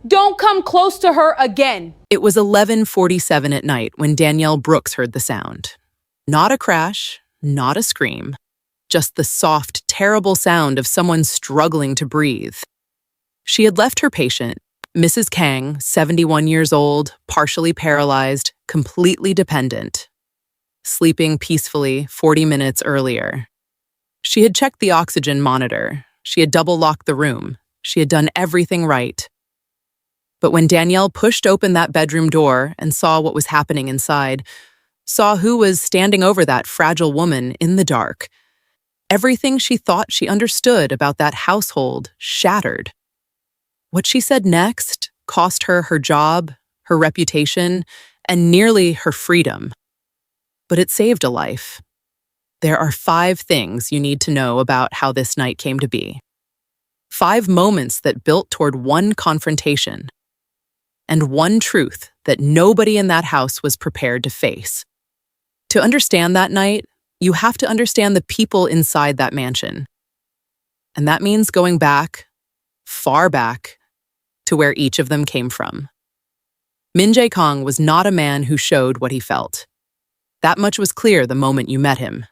Don't come close to her again. It was 11:47 at night when Danielle Brooks heard the sound. Not a crash, not a scream, just the soft, terrible sound of someone struggling to breathe. She had left her patient, Mrs. Kang, 71 years old, partially paralyzed, completely dependent, sleeping peacefully 40 minutes earlier. She had checked the oxygen monitor. She had double-locked the room. She had done everything right. But when Danielle pushed open that bedroom door and saw what was happening inside, saw who was standing over that fragile woman in the dark, everything she thought she understood about that household shattered. What she said next cost her her job, her reputation, and nearly her freedom. But it saved a life. There are 5 things you need to know about how this night came to be. 5 moments that built toward one confrontation, and one truth that nobody in that house was prepared to face. To understand that night, you have to understand the people inside that mansion. And that means going back, far back, to where each of them came from. Min-Jae Kang was not a man who showed what he felt. That much was clear the moment you met him.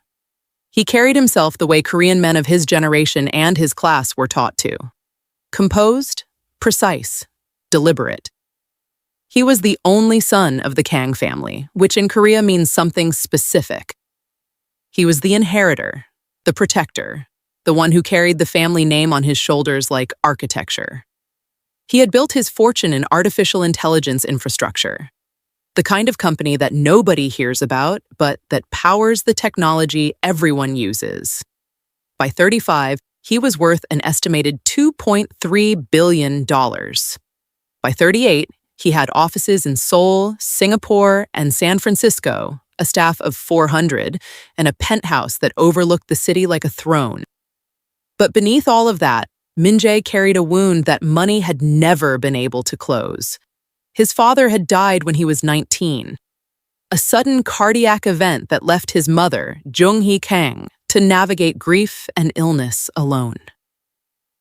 He carried himself the way Korean men of his generation and his class were taught to. Composed, precise, deliberate. He was the only son of the Kang family, which in Korea means something specific. He was the inheritor, the protector, the one who carried the family name on his shoulders like architecture. He had built his fortune in artificial intelligence infrastructure, the kind of company that nobody hears about, but that powers the technology everyone uses. By 35, he was worth an estimated $2.3 billion. By 38, he had offices in Seoul, Singapore, and San Francisco, a staff of 400, and a penthouse that overlooked the city like a throne. But beneath all of that, Min-Jae carried a wound that money had never been able to close. His father had died when he was 19. A sudden cardiac event that left his mother, Jung-hee Kang, to navigate grief and illness alone.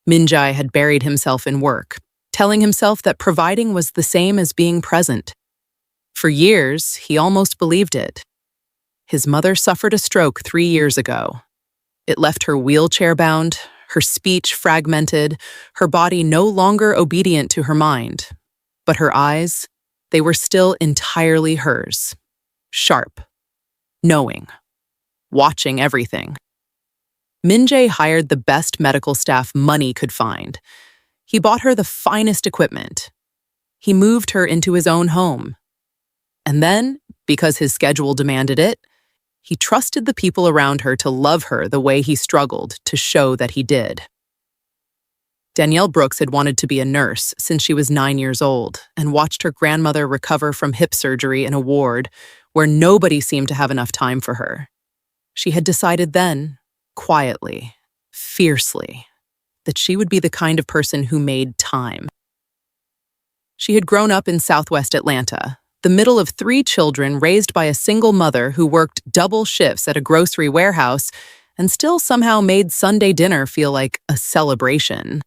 Min-Jae had buried himself in work, telling himself that providing was the same as being present. For years, he almost believed it. His mother suffered a stroke 3 years ago. It left her wheelchair-bound, her speech fragmented, her body no longer obedient to her mind. But her eyes, they were still entirely hers. Sharp, knowing, watching everything. Min-Jae hired the best medical staff money could find. He bought her the finest equipment. He moved her into his own home. And then, because his schedule demanded it, he trusted the people around her to love her the way he struggled to show that he did. Danielle Brooks had wanted to be a nurse since she was 9 years old and watched her grandmother recover from hip surgery in a ward where nobody seemed to have enough time for her. She had decided then, quietly, fiercely, that she would be the kind of person who made time. She had grown up in Southwest Atlanta, the middle of 3 children raised by a single mother who worked double shifts at a grocery warehouse and still somehow made Sunday dinner feel like a celebration.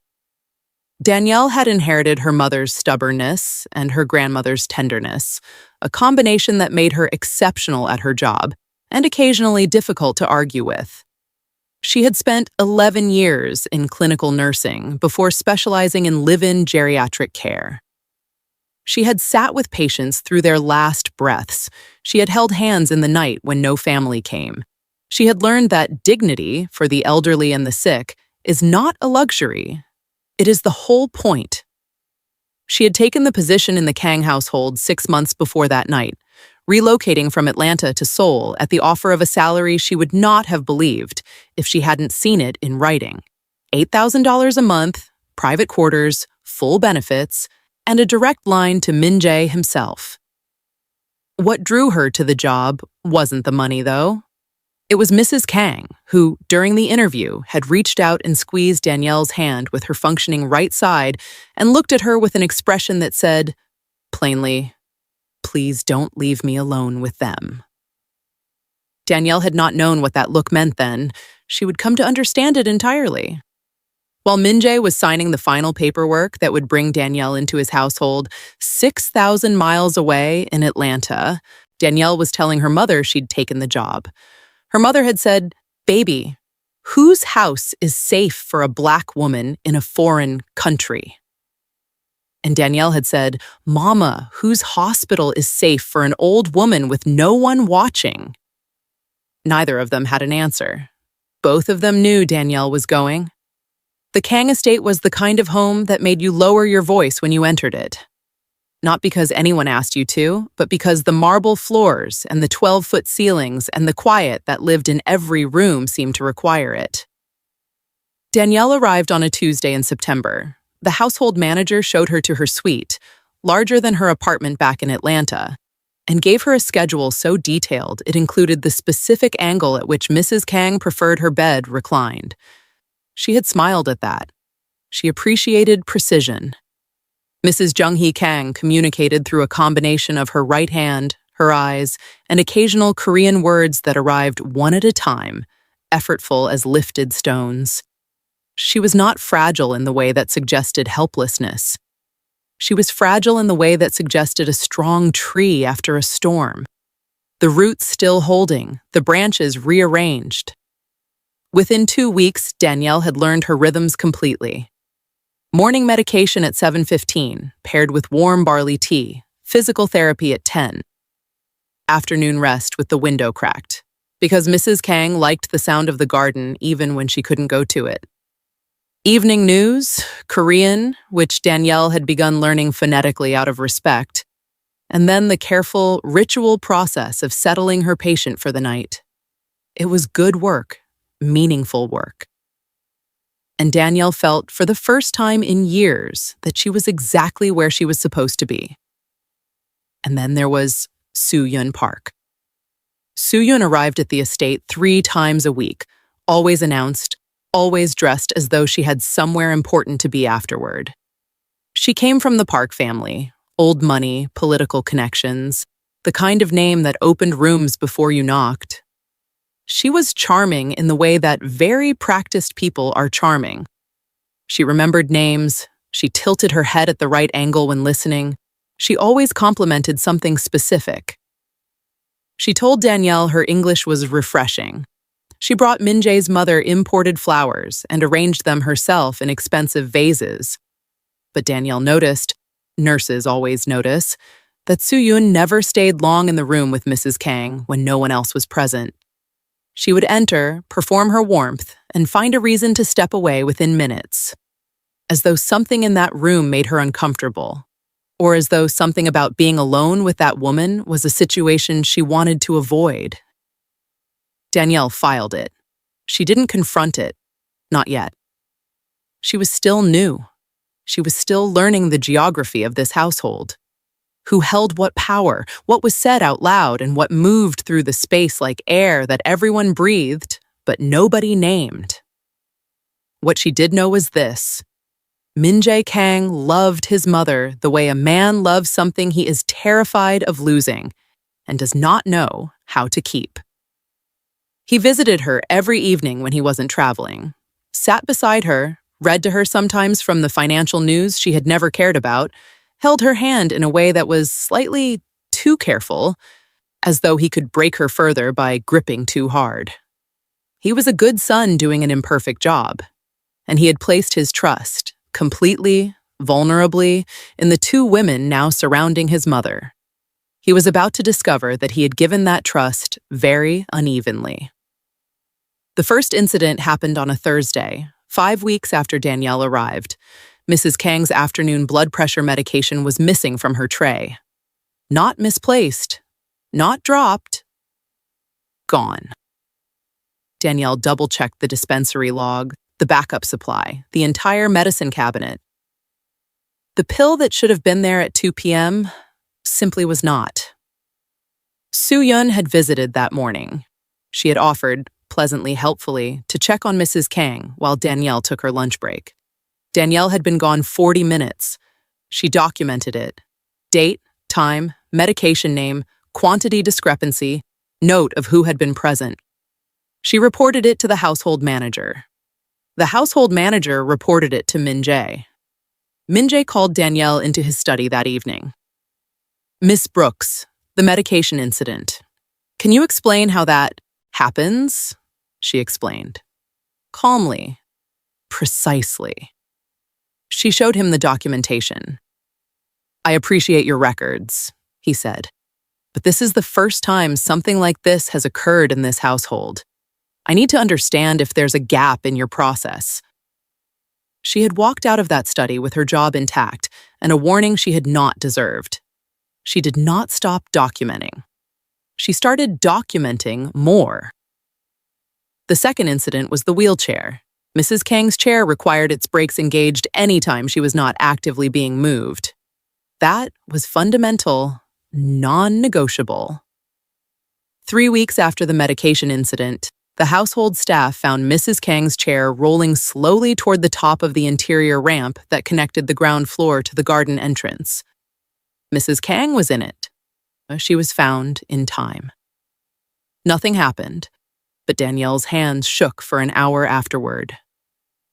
Danielle had inherited her mother's stubbornness and her grandmother's tenderness, a combination that made her exceptional at her job and occasionally difficult to argue with. She had spent 11 years in clinical nursing before specializing in live-in geriatric care. She had sat with patients through their last breaths. She had held hands in the night when no family came. She had learned that dignity for the elderly and the sick is not a luxury. It is the whole point. She had taken the position in the Kang household 6 months before that night, relocating from Atlanta to Seoul at the offer of a salary she would not have believed if she hadn't seen it in writing. $8,000 a month, private quarters, full benefits, and a direct line to Min-Jae himself. What drew her to the job wasn't the money, though. It was Mrs. Kang, who, during the interview, had reached out and squeezed Danielle's hand with her functioning right side and looked at her with an expression that said, plainly, "Please don't leave me alone with them." Danielle had not known what that look meant then. She would come to understand it entirely. While Min-Jae was signing the final paperwork that would bring Danielle into his household 6,000 miles away in Atlanta, Danielle was telling her mother she'd taken the job. Her mother had said, "Baby, whose house is safe for a Black woman in a foreign country?" And Danielle had said, "Mama, whose hospital is safe for an old woman with no one watching?" Neither of them had an answer. Both of them knew Danielle was going. The Kang estate was the kind of home that made you lower your voice when you entered it. Not because anyone asked you to, but because the marble floors and the 12-foot ceilings and the quiet that lived in every room seemed to require it. Danielle arrived on a Tuesday in September. The household manager showed her to her suite, larger than her apartment back in Atlanta, and gave her a schedule so detailed it included the specific angle at which Mrs. Kang preferred her bed reclined. She had smiled at that. She appreciated precision. Mrs. Jung-hee Kang communicated through a combination of her right hand, her eyes, and occasional Korean words that arrived one at a time, effortful as lifted stones. She was not fragile in the way that suggested helplessness. She was fragile in the way that suggested a strong tree after a storm. The roots still holding, the branches rearranged. Within 2 weeks, Danielle had learned her rhythms completely. Morning medication at 7:15, paired with warm barley tea, physical therapy at 10. Afternoon rest with the window cracked, because Mrs. Kang liked the sound of the garden even when she couldn't go to it. Evening news, Korean, which Danielle had begun learning phonetically out of respect, and then the careful, ritual process of settling her patient for the night. It was good work, meaningful work. And Danielle felt, for the first time in years, that she was exactly where she was supposed to be. And then there was Soo-Yun Park. Soo-Yun arrived at the estate 3 times a week, always announced, always dressed as though she had somewhere important to be afterward. She came from the Park family, old money, political connections, the kind of name that opened rooms before you knocked. She was charming in the way that very practiced people are charming. She remembered names, she tilted her head at the right angle when listening, she always complimented something specific. She told Danielle her English was refreshing. She brought Min-Jae's mother imported flowers and arranged them herself in expensive vases. But Danielle noticed, nurses always notice, that Soo-Yun never stayed long in the room with Mrs. Kang when no one else was present. She would enter, perform her warmth, and find a reason to step away within minutes. As though something in that room made her uncomfortable, or as though something about being alone with that woman was a situation she wanted to avoid. Danielle filed it. She didn't confront it. Not yet. She was still new. She was still learning the geography of this household. Who held what power, what was said out loud, and what moved through the space like air that everyone breathed, but nobody named. What she did know was this. Min-Jae Kang loved his mother the way a man loves something he is terrified of losing and does not know how to keep. He visited her every evening when he wasn't traveling, sat beside her, read to her sometimes from the financial news she had never cared about, held her hand in a way that was slightly too careful, as though he could break her further by gripping too hard. He was a good son doing an imperfect job, and he had placed his trust, completely, vulnerably, in the 2 women now surrounding his mother. He was about to discover that he had given that trust very unevenly. The first incident happened on a Thursday, 5 weeks after Danielle arrived. Mrs. Kang's afternoon blood pressure medication was missing from her tray. Not misplaced, not dropped, gone. Danielle double-checked the dispensary log, the backup supply, the entire medicine cabinet. The pill that should have been there at 2 p.m. simply was not. Soo-Yun had visited that morning. She had offered, pleasantly helpfully, to check on Mrs. Kang while Danielle took her lunch break. Danielle had been gone 40 minutes. She documented it. Date, time, medication name, quantity discrepancy, note of who had been present. She reported it to the household manager. The household manager reported it to Min-Jae. Min-Jae called Danielle into his study that evening. "Miss Brooks, the medication incident. Can you explain how that happens?" she explained. Calmly. Precisely. She showed him the documentation. "I appreciate your records," he said. "But this is the first time something like this has occurred in this household. I need to understand if there's a gap in your process." She had walked out of that study with her job intact and a warning she had not deserved. She did not stop documenting. She started documenting more. The second incident was the wheelchair. Mrs. Kang's chair required its brakes engaged anytime she was not actively being moved. That was fundamental, non-negotiable. 3 weeks after the medication incident, the household staff found Mrs. Kang's chair rolling slowly toward the top of the interior ramp that connected the ground floor to the garden entrance. Mrs. Kang was in it. She was found in time. Nothing happened, but Danielle's hands shook for an hour afterward.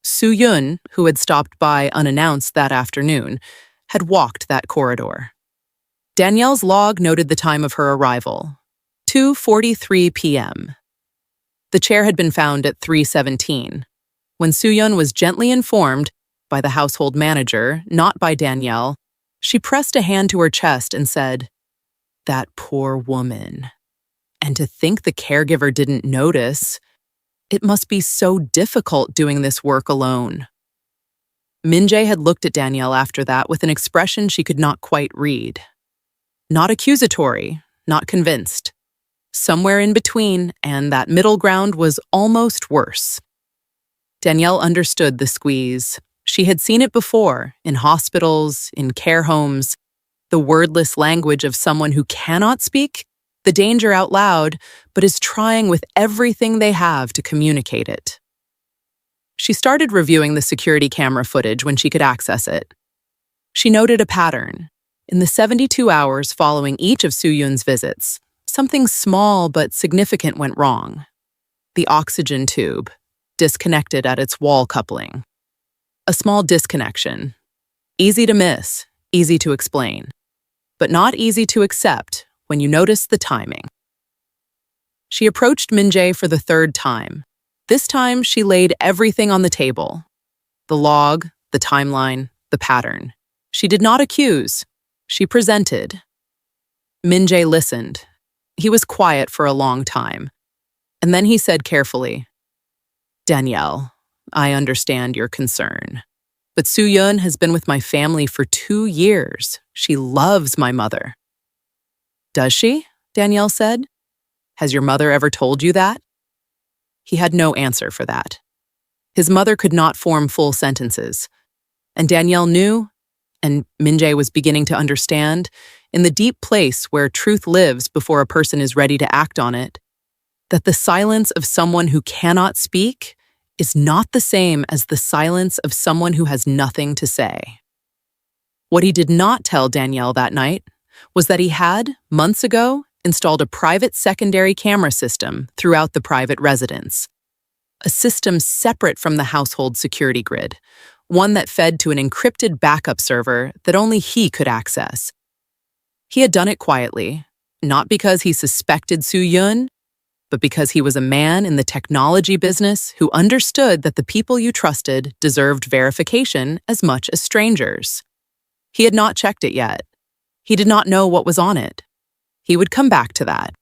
Soo-Yun, who had stopped by unannounced that afternoon, had walked that corridor. Danielle's log noted the time of her arrival, 2:43 p.m. The chair had been found at 3:17. When Soo-Yun was gently informed, by the household manager, not by Danielle, she pressed a hand to her chest and said, "That poor woman. And to think the caregiver didn't notice. It must be so difficult doing this work alone." Min-Jae had looked at Danielle after that with an expression she could not quite read. Not accusatory, not convinced. Somewhere in between, and that middle ground was almost worse. Danielle understood the squeeze. She had seen it before, in hospitals, in care homes, the wordless language of someone who cannot speak, the danger out loud, but is trying with everything they have to communicate it. She started reviewing the security camera footage when she could access it. She noted a pattern. In the 72 hours following each of Soo-Yun's visits, something small but significant went wrong. The oxygen tube, disconnected at its wall coupling. A small disconnection. Easy to miss, easy to explain, but not easy to accept when you notice the timing. She approached Min-Jae for the third time. This time, she laid everything on the table. The log, the timeline, the pattern. She did not accuse. She presented. Min-Jae listened. He was quiet for a long time. And then he said carefully, "Danielle, I understand your concern. But Soo-Yun has been with my family for 2 years. She loves my mother." "Does she?" Danielle said. "Has your mother ever told you that?" He had no answer for that. His mother could not form full sentences. And Danielle knew, and Min-Jae was beginning to understand, in the deep place where truth lives before a person is ready to act on it, that the silence of someone who cannot speak is not the same as the silence of someone who has nothing to say. What he did not tell Danielle that night was that he had, months ago, installed a private secondary camera system throughout the private residence. A system separate from the household security grid, one that fed to an encrypted backup server that only he could access. He had done it quietly, not because he suspected Soo-Yun, but because he was a man in the technology business who understood that the people you trusted deserved verification as much as strangers. He had not checked it yet. He did not know what was on it. He would come back to that.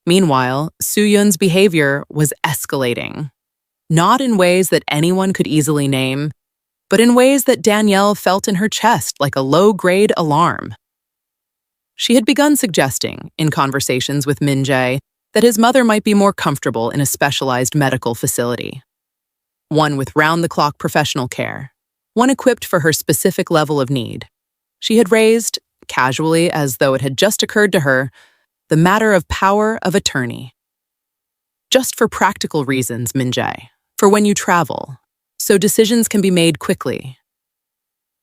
Meanwhile, Soo-Yun's behavior was escalating. Not in ways that anyone could easily name, but in ways that Danielle felt in her chest like a low-grade alarm. She had begun suggesting, in conversations with Min-Jae, that his mother might be more comfortable in a specialized medical facility. One with round-the-clock professional care, one equipped for her specific level of need. She had raised, casually as though it had just occurred to her, the matter of power of attorney. Just for practical reasons, Min-Jae, for when you travel, so decisions can be made quickly.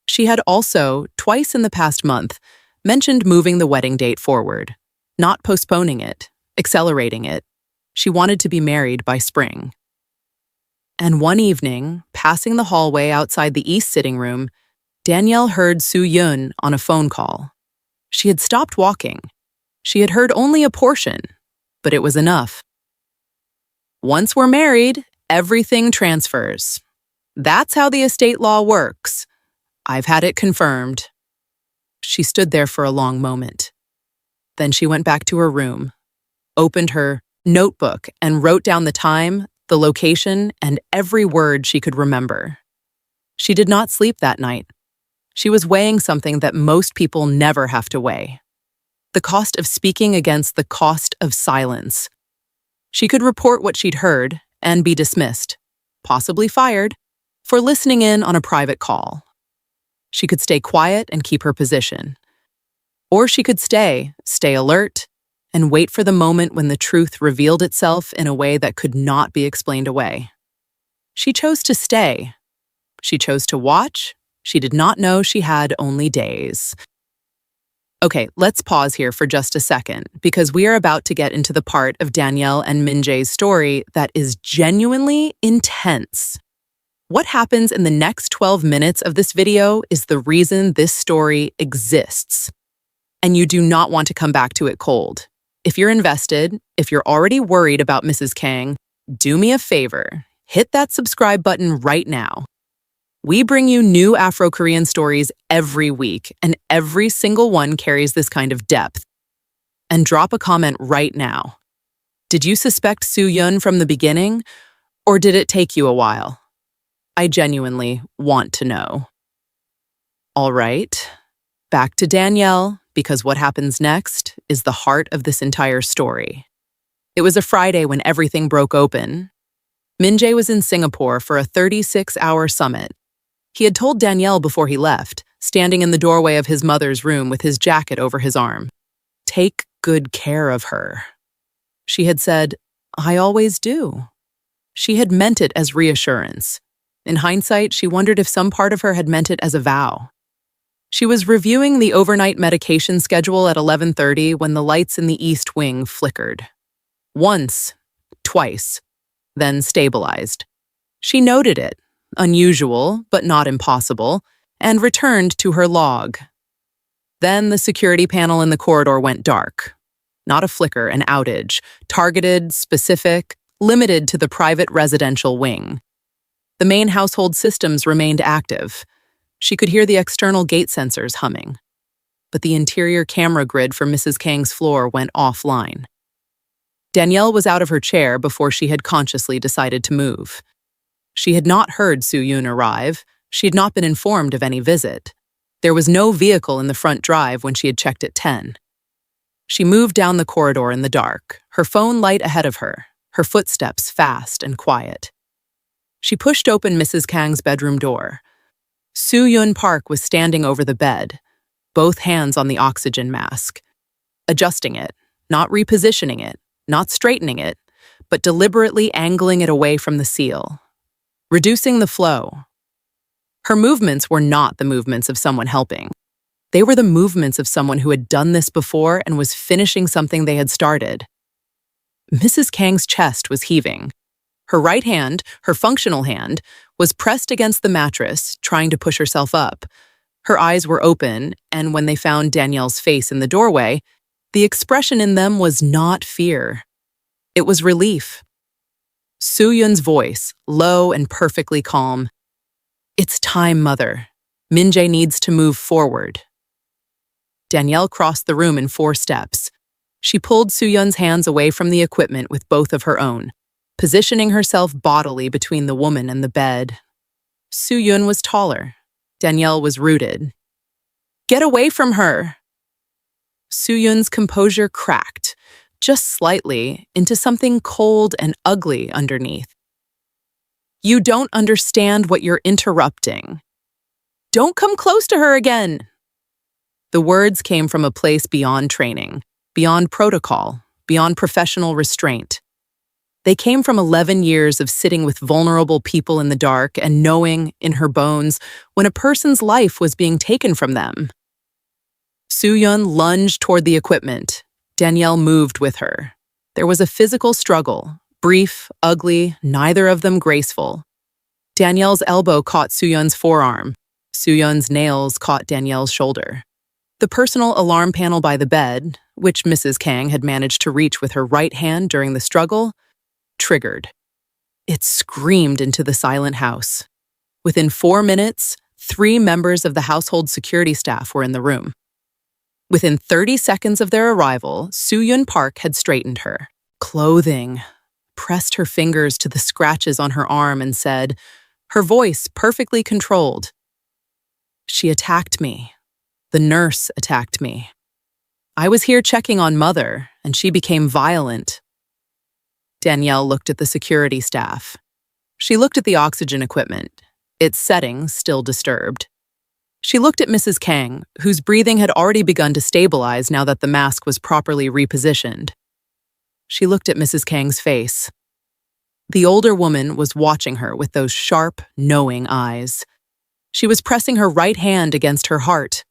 She had also, twice in the past month, mentioned moving the wedding date forward, not postponing it, accelerating it. She wanted to be married by spring. And one evening, passing the hallway outside the east sitting room, Danielle heard Soo-yeon on a phone call. She had stopped walking. She had heard only a portion, but it was enough. Once we're married, everything transfers. That's how the estate law works. I've had it confirmed. She stood there for a long moment. Then she went back to her room, opened her notebook, and wrote down the time, the location, and every word she could remember. She did not sleep that night. She was weighing something that most people never have to weigh: the cost of speaking against the cost of silence. She could report what she'd heard and be dismissed, possibly fired, for listening in on a private call. She could stay quiet and keep her position. Or she could stay alert, and wait for the moment when the truth revealed itself in a way that could not be explained away. She chose to stay. She chose to watch. She did not know she had only days. Okay, let's pause here for just a second, because we are about to get into the part of Danielle and Min-Jae's story that is genuinely intense. What happens in the next 12 minutes of this video is the reason this story exists. And you do not want to come back to it cold. If you're invested, if you're already worried about Mrs. Kang, do me a favor. Hit that subscribe button right now. We bring you new Afro-Korean stories every week, and every single one carries this kind of depth. And drop a comment right now. Did you suspect Soo-yeon from the beginning, or did it take you a while? I genuinely want to know. All right, back to Danielle, because what happens next is the heart of this entire story. It was a Friday when everything broke open. Min-Jae was in Singapore for a 36-hour summit. He had told Danielle before he left, standing in the doorway of his mother's room with his jacket over his arm. Take good care of her. She had said, I always do. She had meant it as reassurance. In hindsight, she wondered if some part of her had meant it as a vow. She was reviewing the overnight medication schedule at 11:30 when the lights in the east wing flickered. Once, twice, then stabilized. She noted it, unusual but not impossible, and returned to her log. Then the security panel in the corridor went dark. Not a flicker, an outage, targeted, specific, limited to the private residential wing. The main household systems remained active. She could hear the external gate sensors humming. But the interior camera grid for Mrs. Kang's floor went offline. Danielle was out of her chair before she had consciously decided to move. She had not heard Soo-yeon arrive. She had not been informed of any visit. There was no vehicle in the front drive when she had checked at 10. She moved down the corridor in the dark, her phone light ahead of her, her footsteps fast and quiet. She pushed open Mrs. Kang's bedroom door. Soo-yeon Park was standing over the bed, both hands on the oxygen mask, adjusting it, not repositioning it, not straightening it, but deliberately angling it away from the seal, reducing the flow. Her movements were not the movements of someone helping. They were the movements of someone who had done this before and was finishing something they had started. Mrs. Kang's chest was heaving. Her right hand, her functional hand, was pressed against the mattress, trying to push herself up. Her eyes were open, and when they found Danielle's face in the doorway, the expression in them was not fear. It was relief. Soo-yeon's voice, low and perfectly calm. It's time, Mother. Min-Jae needs to move forward. Danielle crossed the room in 4 steps. She pulled Soo-yeon's hands away from the equipment with both of her own, positioning herself bodily between the woman and the bed. Soo-yeon was taller. Danielle was rooted. Get away from her! Soo-yeon's composure cracked, just slightly, into something cold and ugly underneath. You don't understand what you're interrupting. Don't come close to her again! The words came from a place beyond training, beyond protocol, beyond professional restraint. They came from 11 years of sitting with vulnerable people in the dark and knowing, in her bones, when a person's life was being taken from them. Soo-yeon lunged toward the equipment. Danielle moved with her. There was a physical struggle, brief, ugly, neither of them graceful. Danielle's elbow caught Soo-yeon's forearm. Soo-yeon's nails caught Danielle's shoulder. The personal alarm panel by the bed, which Mrs. Kang had managed to reach with her right hand during the struggle, triggered. It screamed into the silent house. Within 4 minutes, 3 members of the household security staff were in the room. Within 30 seconds of their arrival, Soo-yeon Park had straightened her clothing, pressed her fingers to the scratches on her arm and said, her voice perfectly controlled, "She attacked me. The nurse attacked me. I was here checking on Mother, and she became violent." Danielle looked at the security staff. She looked at the oxygen equipment, its settings still disturbed. She looked at Mrs. Kang, whose breathing had already begun to stabilize now that the mask was properly repositioned. She looked at Mrs. Kang's face. The older woman was watching her with those sharp, knowing eyes. She was pressing her right hand against her heart.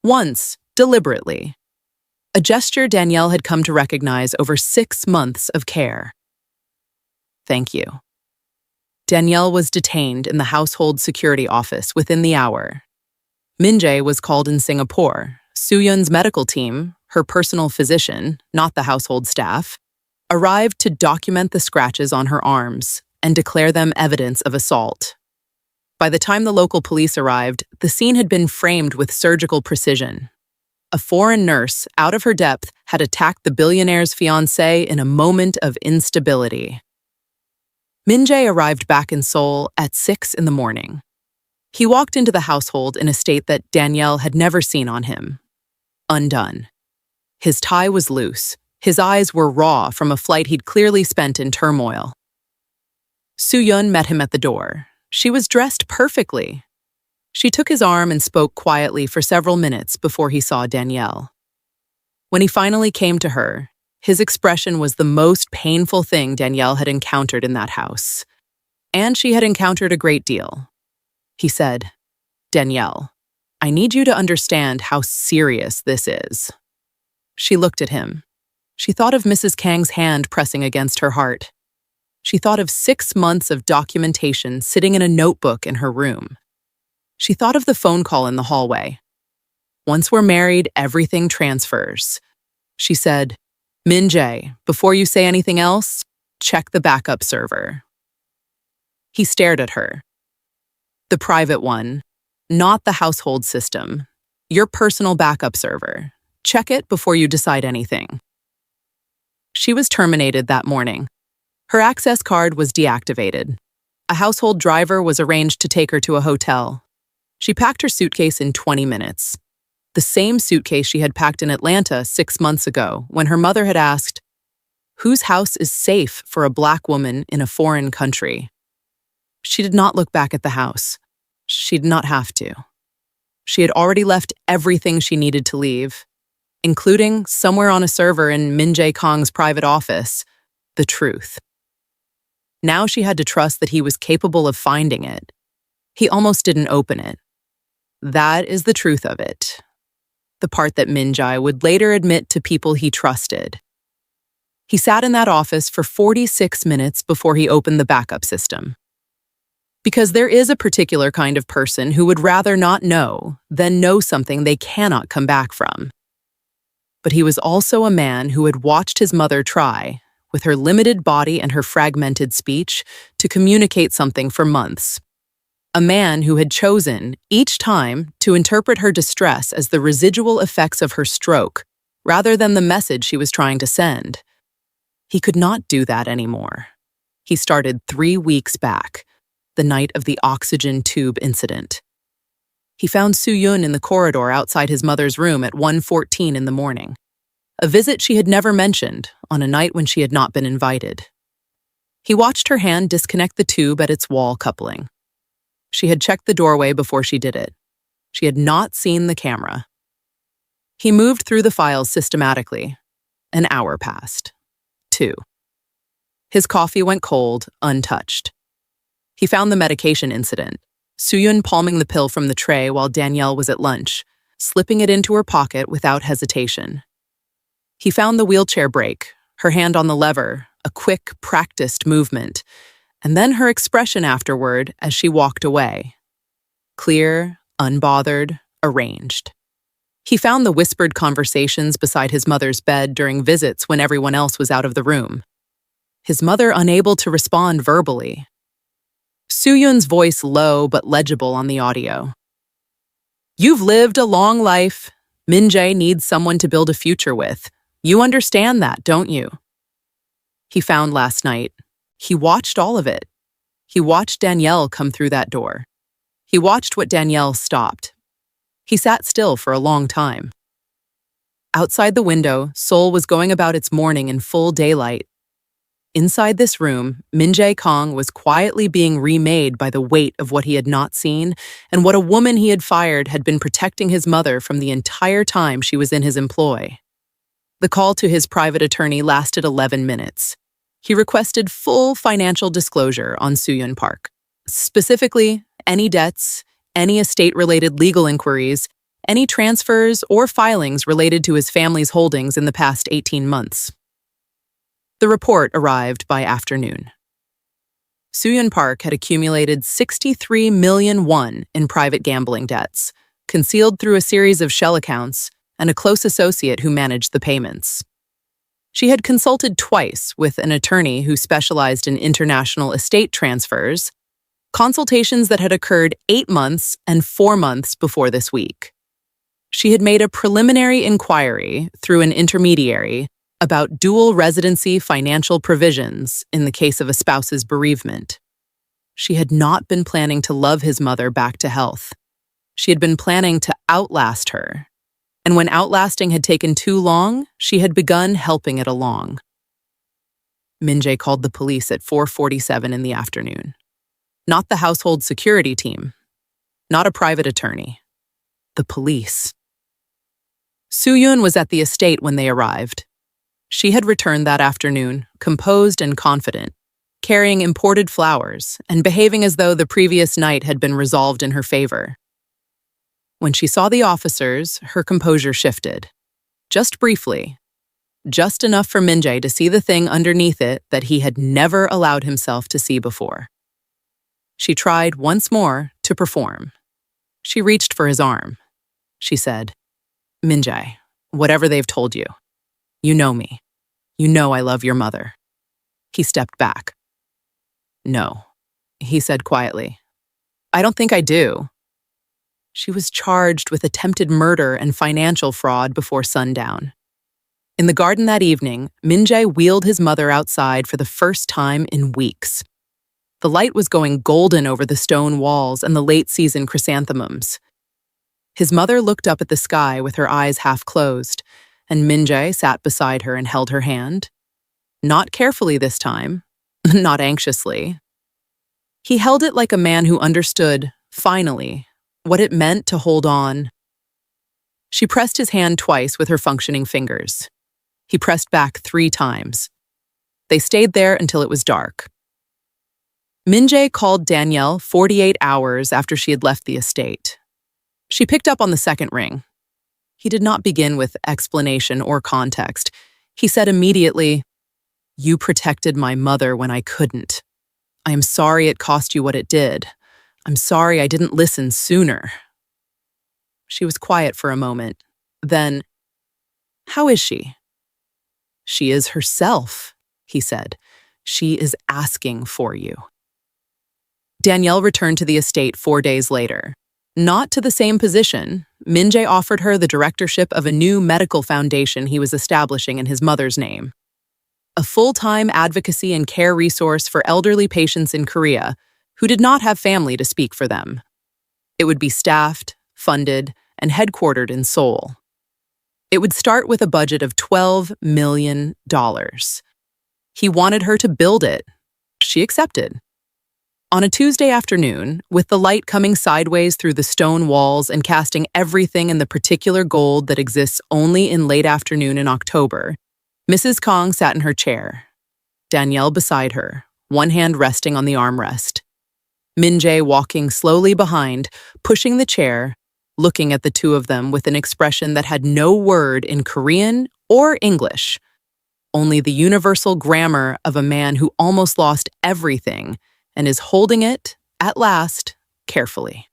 Once, deliberately. A gesture Danielle had come to recognize over 6 months of care. "Thank you." Danielle was detained in the household security office within the hour. Min-Jae was called in Singapore. Soo-yeon's medical team, her personal physician, not the household staff, arrived to document the scratches on her arms and declare them evidence of assault. By the time the local police arrived, the scene had been framed with surgical precision. A foreign nurse, out of her depth, had attacked the billionaire's fiancée in a moment of instability. Min-Jae arrived back in Seoul at 6 in the morning. He walked into the household in a state that Danielle had never seen on him. Undone. His tie was loose. His eyes were raw from a flight he'd clearly spent in turmoil. Soo-yeon met him at the door. She was dressed perfectly. She took his arm and spoke quietly for several minutes before he saw Danielle. When he finally came to her, his expression was the most painful thing Danielle had encountered in that house. And she had encountered a great deal. He said, "Danielle, I need you to understand how serious this is." She looked at him. She thought of Mrs. Kang's hand pressing against her heart. She thought of 6 months of documentation sitting in a notebook in her room. She thought of the phone call in the hallway. "Once we're married, everything transfers." She said, "Min-Jae, before you say anything else, check the backup server." He stared at her. "The private one, not the household system. Your personal backup server. Check it before you decide anything." She was terminated that morning. Her access card was deactivated. A household driver was arranged to take her to a hotel. She packed her suitcase in 20 minutes. The same suitcase she had packed in Atlanta 6 months ago when her mother had asked, "Whose house is safe for a Black woman in a foreign country?" She did not look back at the house. She did not have to. She had already left everything she needed to leave, including, somewhere on a server in Min-Jae Kang's private office, the truth. Now she had to trust that he was capable of finding it. He almost didn't open it. That is the truth of it. The part that Min-Jae would later admit to people he trusted. He sat in that office for 46 minutes before he opened the backup system. Because there is a particular kind of person who would rather not know than know something they cannot come back from. But he was also a man who had watched his mother try, with her limited body and her fragmented speech, to communicate something for months. A man who had chosen, each time, to interpret her distress as the residual effects of her stroke, rather than the message she was trying to send. He could not do that anymore. He started 3 weeks back, the night of the oxygen tube incident. He found Soo-yeon in the corridor outside his mother's room at 1:14 in the morning, a visit she had never mentioned on a night when she had not been invited. He watched her hand disconnect the tube at its wall coupling. She had checked the doorway before she did it. She had not seen the camera. He moved through the files systematically. An hour passed. 2. His coffee went cold, untouched. He found the medication incident, Soo-yeon palming the pill from the tray while Danielle was at lunch, slipping it into her pocket without hesitation. He found the wheelchair brake, her hand on the lever, a quick, practiced movement, and then her expression afterward as she walked away. Clear, unbothered, arranged. He found the whispered conversations beside his mother's bed during visits when everyone else was out of the room. His mother unable to respond verbally. Soo-yoon's voice low but legible on the audio. "You've lived a long life. Min-Jae needs someone to build a future with. You understand that, don't you?" He found last night. He watched all of it. He watched Danielle come through that door. He watched what Danielle stopped. He sat still for a long time. Outside the window, Seoul was going about its morning in full daylight. Inside this room, Min-Jae Kang was quietly being remade by the weight of what he had not seen and what a woman he had fired had been protecting his mother from the entire time she was in his employ. The call to his private attorney lasted 11 minutes. He requested full financial disclosure on Soo-yoon Park. Specifically, any debts, any estate-related legal inquiries, any transfers or filings related to his family's holdings in the past 18 months. The report arrived by afternoon. Soo-yoon Park had accumulated 63 million won in private gambling debts, concealed through a series of shell accounts and a close associate who managed the payments. She had consulted twice with an attorney who specialized in international estate transfers, consultations that had occurred 8 months and 4 months before this week. She had made a preliminary inquiry through an intermediary about dual residency financial provisions in the case of a spouse's bereavement. She had not been planning to love his mother back to health. She had been planning to outlast her. And when outlasting had taken too long, she had begun helping it along. Min-Jae called the police at 4:47 in the afternoon. Not the household security team. Not a private attorney. The police. Soo-yoon was at the estate when they arrived. She had returned that afternoon, composed and confident, carrying imported flowers and behaving as though the previous night had been resolved in her favor. When she saw the officers, her composure shifted. Just briefly. Just enough for Min-Jae to see the thing underneath it that he had never allowed himself to see before. She tried once more to perform. She reached for his arm. She said, "Min-Jae, whatever they've told you, you know me. You know I love your mother." He stepped back. "No," he said quietly. "I don't think I do." She was charged with attempted murder and financial fraud before sundown. In the garden that evening, Min-Jae wheeled his mother outside for the first time in weeks. The light was going golden over the stone walls and the late-season chrysanthemums. His mother looked up at the sky with her eyes half closed, and Min-Jae sat beside her and held her hand. Not carefully this time, not anxiously. He held it like a man who understood, finally, what it meant to hold on. She pressed his hand twice with her functioning fingers. He pressed back 3 times. They stayed there until it was dark. Min-Jae called Danielle 48 hours after she had left the estate. She picked up on the second ring. He did not begin with explanation or context. He said immediately, "You protected my mother when I couldn't. I am sorry it cost you what it did. I'm sorry I didn't listen sooner." She was quiet for a moment. Then, "How is she?" "She is herself," he said. "She is asking for you." Danielle returned to the estate 4 days later. Not to the same position. Min-Jae offered her the directorship of a new medical foundation he was establishing in his mother's name. A full-time advocacy and care resource for elderly patients in Korea who did not have family to speak for them. It would be staffed, funded, and headquartered in Seoul. It would start with a budget of $12 million. He wanted her to build it. She accepted. On a Tuesday afternoon, with the light coming sideways through the stone walls and casting everything in the particular gold that exists only in late afternoon in October, Mrs. Kang sat in her chair, Danielle beside her, one hand resting on the armrest. Min-Jae walking slowly behind, pushing the chair, looking at the two of them with an expression that had no word in Korean or English, only the universal grammar of a man who almost lost everything and is holding it, at last, carefully.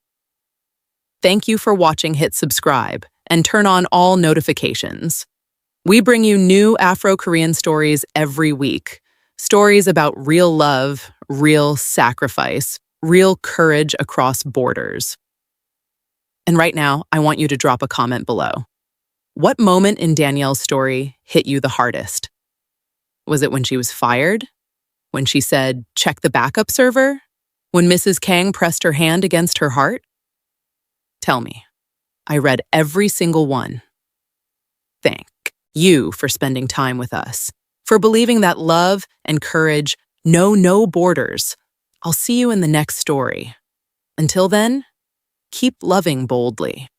Thank you for watching. Hit subscribe and turn on all notifications. We bring you new Afro-Korean stories every week. Stories about real love, real sacrifice, real courage across borders. And right now, I want you to drop a comment below. What moment in Danielle's story hit you the hardest? Was it when she was fired? When she said, "Check the backup server"? When Mrs. Kang pressed her hand against her heart? Tell me. I read every single one. Thank you for spending time with us, for believing that love and courage know no borders. I'll see you in the next story. Until then, keep loving boldly.